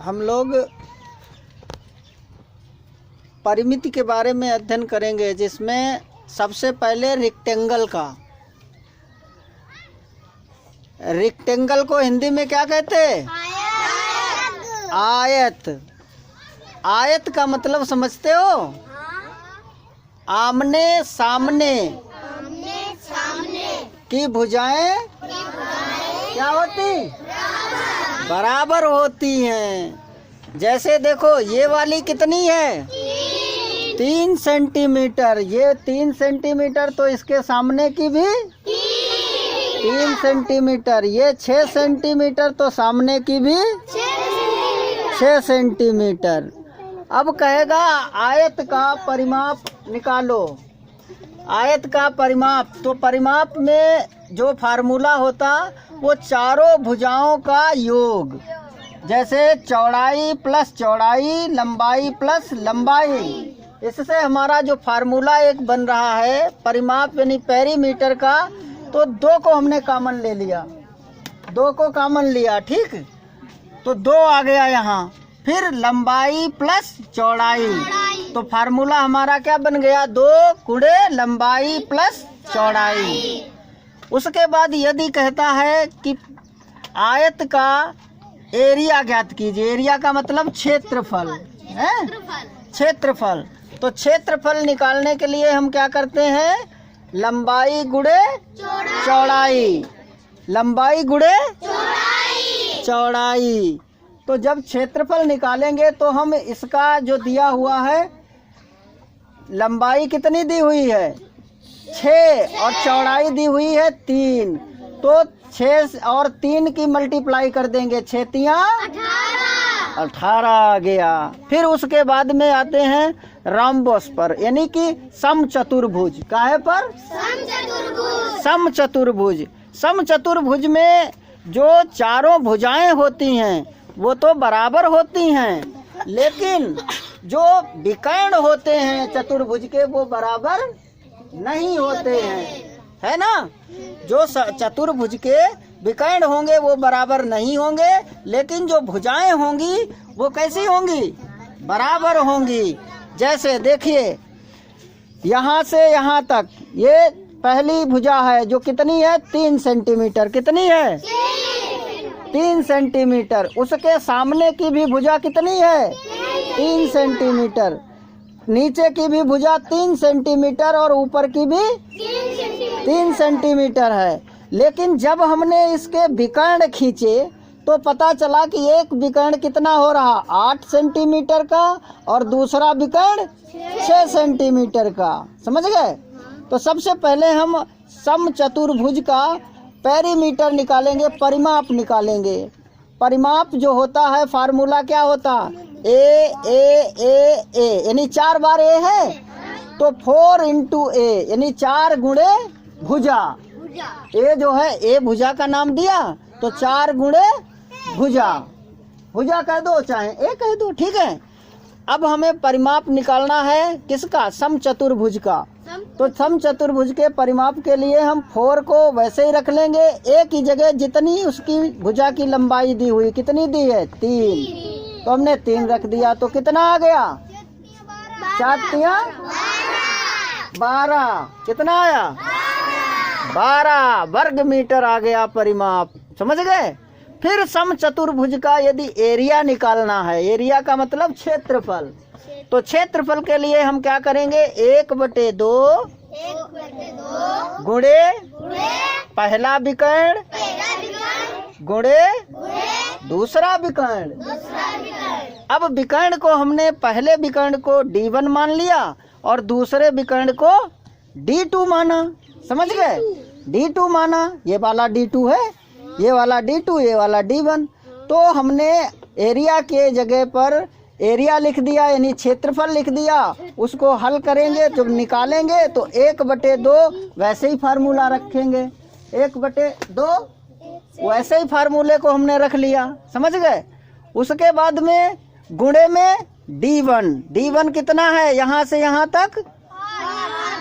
हम लोग परिमिति के बारे में अध्ययन करेंगे, जिसमें सबसे पहले रेक्टेंगल का। रेक्टेंगल को हिंदी में क्या कहते हैं? आयत। आयत का मतलब समझते हो? आमने सामने की भुजाएं क्या होती? बराबर होती हैं। जैसे देखो, ये वाली कितनी है? 3 सेंटीमीटर। ये 3 सेंटीमीटर, तो इसके सामने की भी 3 सेंटीमीटर। ये 6 सेंटीमीटर, तो सामने की भी 6 सेंटीमीटर। अब कहेगा आयत का परिमाप निकालो। आयत का परिमाप, तो परिमाप में जो फार्मूला होता वो चारों भुजाओं का योग। जैसे चौड़ाई प्लस चौड़ाई, लंबाई प्लस लंबाई। इससे हमारा जो फार्मूला एक बन रहा है परिमाप यानी पेरीमीटर का, तो 2 को हमने कॉमन ले लिया, 2 को कॉमन लिया, ठीक। तो 2 आ गया यहाँ। फिर लंबाई प्लस चौड़ाई, तो फार्मूला हमारा क्या बन गया? 2 गुणे लंबाई प्लस चौड़ाई। उसके बाद यदि कहता है कि आयत का एरिया ज्ञात कीजिए। एरिया का मतलब क्षेत्रफल है, क्षेत्रफल। तो क्षेत्रफल निकालने के लिए हम क्या करते हैं? लंबाई गुणे चौड़ाई, लंबाई गुणे चौड़ाई। तो जब क्षेत्रफल निकालेंगे तो हम इसका जो दिया हुआ है, लंबाई कितनी दी हुई है? 6 और चौड़ाई दी हुई है 3, तो 6 और 3 की मल्टीप्लाई कर देंगे, 6 तिया 18 आ गया। फिर उसके बाद में आते हैं रॉम्बस पर, यानी कि समचतुर्भुज। काहे पर? समचतुर्भुज। समचतुर्भुज में जो चारों भुजाएं होती हैं वो तो बराबर होती हैं, लेकिन जो विकर्ण होते हैं चतुर्भुज के वो बराबर नहीं होते हैं, है ना। जो चतुर्भुज के विकर्ण होंगे वो बराबर नहीं होंगे, लेकिन जो भुजाएं होंगी वो कैसी होंगी? बराबर होंगी। जैसे देखिए, यहाँ से यहाँ तक ये पहली भुजा है जो कितनी है? 3 सेंटीमीटर। कितनी है? 3 सेंटीमीटर। उसके सामने की भी भुजा कितनी है? 3 सेंटीमीटर। नीचे की भी भुजा 3 सेंटीमीटर और ऊपर की भी 3 सेंटीमीटर है। लेकिन जब हमने इसके विकर्ण खींचे तो पता चला कि एक विकर्ण कितना हो रहा? 8 सेंटीमीटर का और दूसरा विकर्ण 6 सेंटीमीटर का। समझ गए? तो सबसे पहले हम समचतुर्भुज का पेरीमीटर निकालेंगे, परिमाप निकालेंगे। परिमाप जो होता है फार्मूला क्या होता? ए यानी 4 बार ए है, तो 4 इंटू ए यानी 4 गुणे भुजा। ए जो है, ए भुजा का नाम दिया, तो 4 गुणे भुजा। भुजा कह दो चाहे ए कह दो, ठीक है। अब हमें परिमाप निकालना है किसका? समचतुर्भुज का। तो समचतुर्भुज के परिमाप के लिए हम 4 को वैसे ही रख लेंगे। ए की जगह जितनी उसकी भुजा की लंबाई दी हुई, कितनी दी है? 3, तो हमने 3 रख दिया। तो कितना आ गया? 4 तिया 12। कितना आया? 12 वर्ग मीटर आ गया परिमाप। समझ गए? फिर समचतुर्भुज का यदि एरिया निकालना है, एरिया का मतलब क्षेत्रफल, तो क्षेत्रफल के लिए हम क्या करेंगे? 1/2 गुणे पहला विकर्ण गुणे दूसरा विकर्ण। अब विकर्ण को हमने पहले विकर्ण को D1 मान लिया और दूसरे विकर्ण को D2 माना। समझ गए? D2 माना, ये वाला D2 है, ये वाला D2, ये वाला D1। तो हमने एरिया के जगह पर एरिया लिख दिया, यानी क्षेत्रफल लिख दिया। उसको हल करेंगे, जब निकालेंगे तो 1/2 वैसे ही फार्मूला रखेंगे, 1/2 वैसे ही फार्मूले को हमने रख लिया। समझ गए? उसके बाद में गुणे में D1 कितना है? यहाँ से यहाँ तक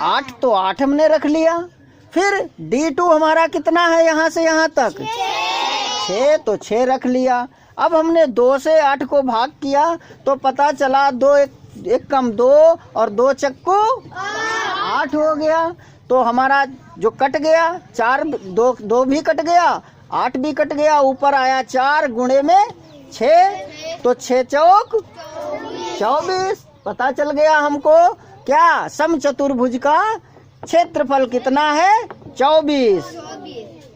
8, तो 8 हमने रख लिया। फिर D2 हमारा कितना है? यहाँ से यहाँ तक 6, तो 6 रख लिया। अब हमने 2 से 8 को भाग किया तो पता चला 2 एक कम 2 और 2 चक्कू 8 हो गया। तो हमारा जो कट गया 4 2 भी कट गया, 8 भी कट गया, ऊपर आया 4 गुणे में 6, तो 6 चौक 24। पता चल गया हमको क्या, समचतुर्भुज का क्षेत्रफल कितना है, 24।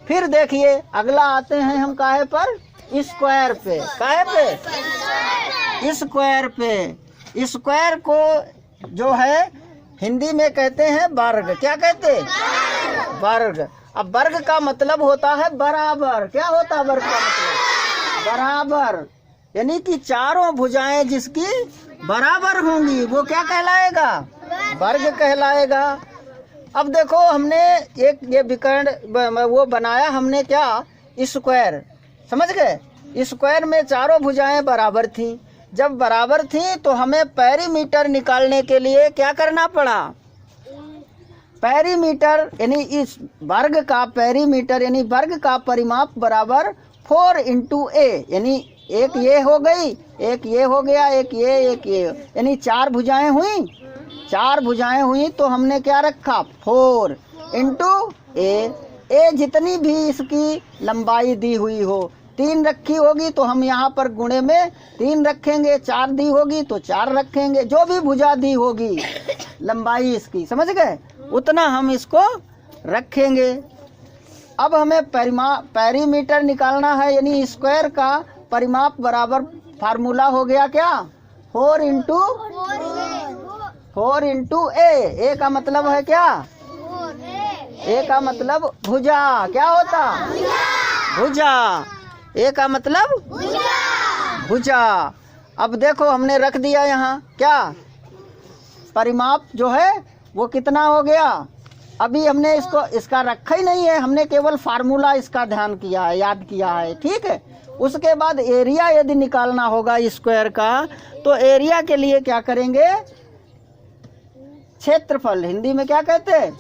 फिर देखिए अगला आते हैं हम काहे पर, स्क्वायर पे। काहे पे, स्क्वायर पे। स्क्वायर को जो है हिंदी में कहते हैं वर्ग। क्या कहते हैं, वर्ग। अब वर्ग का मतलब होता है बराबर। क्या होता है वर्ग का मतलब, बराबर। यानी कि चारों भुजाएं जिसकी बराबर होंगी वो क्या कहलाएगा, वर्ग कहलाएगा। अब देखो हमने एक ये विकर्ण वो बनाया हमने, क्या, स्क्वायर। समझ गए। स्क्वायर में चारों भुजाएं बराबर थी। जब बराबर थी तो हमें पेरीमीटर निकालने के लिए क्या करना पड़ा, पेरीमीटर यानी इस वर्ग का पेरीमीटर यानी वर्ग का परिमाप बराबर 4 × A, यानी एक ये हो गई, एक ये हो गया, एक ये, यानी 4 भुजाएं हुई। 4 भुजाएं हुई तो हमने क्या रखा, 4 × A। A जितनी भी इसकी लंबाई दी हुई हो, 3 रखी होगी तो हम यहाँ पर गुणे में 3 रखेंगे, 4 दी होगी तो 4 रखेंगे, जो भी भुजा दी होगी लंबाई इसकी, समझ गए, उतना हम इसको रखेंगे। अब हमें पेरीमीटर निकालना है, यानी स्क्वायर का परिमाप बराबर फार्मूला हो गया क्या, 4 × A। A का मतलब है क्या, A का मतलब भुजा। क्या होता, भुजा। A का मतलब भुजा। अब देखो हमने रख दिया यहाँ क्या, परिमाप जो है वो कितना हो गया। अभी हमने इसका रखा ही नहीं है, हमने केवल फार्मूला इसका ध्यान किया है, याद किया है, ठीक है। उसके बाद एरिया यदि निकालना होगा स्क्वायर का, तो एरिया के लिए क्या करेंगे, क्षेत्रफल। हिंदी में क्या कहते हैं,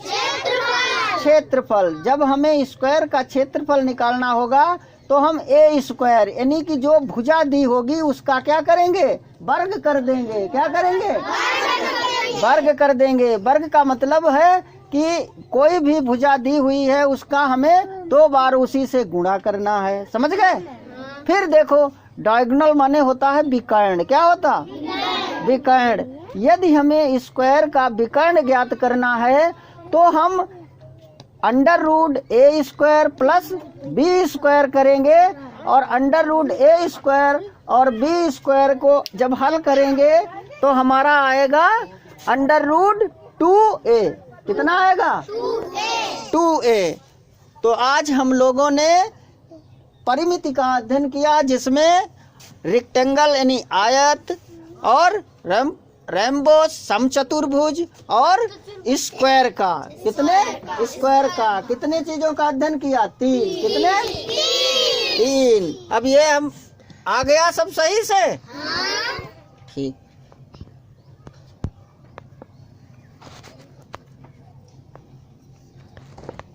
क्षेत्रफल। जब हमें स्क्वायर का क्षेत्रफल निकालना होगा तो हम A² यानी कि जो भुजा दी होगी उसका क्या करेंगे, वर्ग कर देंगे। क्या करेंगे, वर्ग कर देंगे। वर्ग का मतलब है कि कोई भी भुजा दी हुई है उसका हमें 2 बार उसी से गुणा करना है, समझ गए। फिर देखो डायगोनल माने होता है विकर्ण। क्या होता, विकर्ण। यदि हमें स्क्वायर का विकर्ण ज्ञात करना है तो हम √A² प्लस B² करेंगे, और √A² और B² को जब हल करेंगे तो हमारा आएगा √2A। कितना आएगा, 2A। तो आज हम लोगों ने परिमिति का अध्ययन किया, जिसमें रेक्टेंगल यानी आयत और रेम्बो समचतुर्भुज और स्क्वायर का, कितने, स्क्वायर का कितने चीजों का अध्ययन किया, 3। कितने, 3। अब ये हम आ गया सब सही से, ठीक।